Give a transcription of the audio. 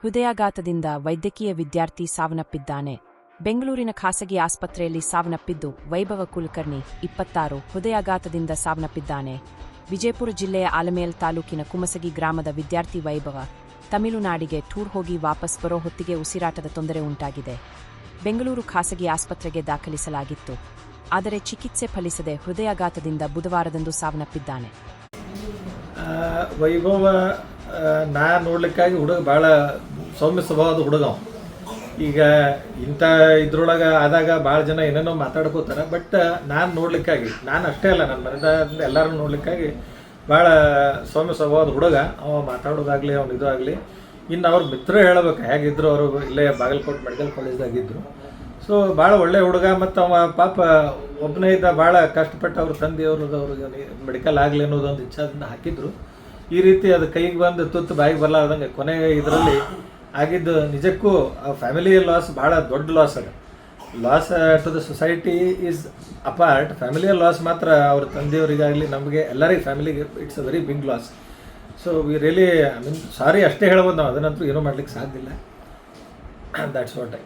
ಹೃದಯಾಘಾತದಿಂದ ವೈದ್ಯಕೀಯ ವಿದ್ಯಾರ್ಥಿ ಸಾವನ್ನಪ್ಪಿದ್ದಾನೆ. ಬೆಂಗಳೂರಿನ ಖಾಸಗಿ ಆಸ್ಪತ್ರೆಯಲ್ಲಿ ಸಾವನ್ನಪ್ಪಿದ್ದು ವೈಭವ ಕುಲಕರ್ಣಿ 26 ಹೃದಯಾಘಾತದಿಂದ ಸಾವನ್ನಪ್ಪಿದ್ದಾನೆ. ವಿಜಯಪುರ ಜಿಲ್ಲೆಯ ಆಲಮೇಲ್ ತಾಲೂಕಿನ ಕುಮಸಗಿ ಗ್ರಾಮದ ವಿದ್ಯಾರ್ಥಿ ವೈಭವ ತಮಿಳುನಾಡಿಗೆ ಟೂರ್ ಹೋಗಿ ವಾಪಸ್ ಬರೋ ಹೊತ್ತಿಗೆ ಉಸಿರಾಟದ ತೊಂದರೆ ಉಂಟಾಗಿದೆ. ಬೆಂಗಳೂರು ಖಾಸಗಿ ಆಸ್ಪತ್ರೆಗೆ ದಾಖಲಿಸಲಾಗಿತ್ತು. ಆದರೆ ಚಿಕಿತ್ಸೆ ಫಲಿಸದೆ ಹೃದಯಾಘಾತದಿಂದ ಬುಧವಾರದಂದು ಸಾವನ್ನಪ್ಪಿದ್ದಾನೆ. ವೈಭವ ನಾ ನೋಡ್ಲಿಕ್ಕಾಗಿ ಹುಡುಗ ಭಾಳ ಸೌಮ್ಯ ಸ್ವಭಾವದ ಹುಡುಗ. ಈಗ ಇಂಥ ಇದ್ರೊಳಗೆ ಆದಾಗ ಭಾಳ ಜನ ಏನೇನೋ ಮಾತಾಡ್ಕೋತಾರೆ. ಬಟ್ ನಾನು ನೋಡ್ಲಿಕ್ಕಾಗಿ, ನಾನು ಅಷ್ಟೇ ಅಲ್ಲ, ನನ್ನ ಮನೆಯಿಂದ ಎಲ್ಲರೂ ನೋಡ್ಲಿಕ್ಕಾಗಿ ಭಾಳ ಸೌಮ್ಯ ಸ್ವಭಾವದ ಹುಡುಗ. ಅವ ಮಾತಾಡೋದಾಗಲಿ, ಅವ್ನು ಇದು ಆಗಲಿ. ಇನ್ನು ಅವ್ರ ಮಿತ್ರ ಹೇಳಬೇಕು ಹೇಗಿದ್ರು. ಅವರು ಇಲ್ಲೇ ಬಾಗಲಕೋಟೆ ಮೆಡಿಕಲ್ ಕಾಲೇಜ್ದಾಗಿದ್ದರು. ಸೊ ಭಾಳ ಒಳ್ಳೆ ಹುಡುಗ. ಮತ್ತು ಅವ ಪಾಪ ಒಬ್ಬನೇ ಇದ್ದ, ಭಾಳ ಕಷ್ಟಪಟ್ಟು ಅವ್ರ ತಂದೆಯವ್ರದ್ದು ಅವ್ರಿಗೆ ಮೆಡಿಕಲ್ ಆಗಲಿ ಅನ್ನೋದೊಂದು ಇಚ್ಛಾದಿಂದ ಹಾಕಿದ್ರು. ಈ ರೀತಿ ಅದು ಕೈಗೆ ಬಂದು ತುತ್ತು ಬಾಯಿಗೆ ಬರಲಾರ್ದಂಗೆ ಕೊನೆಗೆ ಇದರಲ್ಲಿ ಆಗಿದ್ದು ನಿಜಕ್ಕೂ ಫ್ಯಾಮಿಲಿ ಲಾಸ್ ಭಾಳ ದೊಡ್ಡ ಲಾಸ್ ಅದು. Loss to the society is apart. ಫ್ಯಾಮಿಲಿಯ ಲಾಸ್ ಮಾತ್ರ ಅವ್ರ ತಂದೆಯವರಿಗಾಗಲಿ ನಮಗೆ ಎಲ್ಲರಿಗೆ ಫ್ಯಾಮಿಲಿಗೆ it's a very big loss. So we really sorry ಅಷ್ಟೇ ಹೇಳ್ಬೋದು ನಾವು. ಅದನ್ನಂತೂ ಏನೂ ಮಾಡ್ಲಿಕ್ಕೆ ಸಾಧ್ಯ ಇಲ್ಲ. That's what I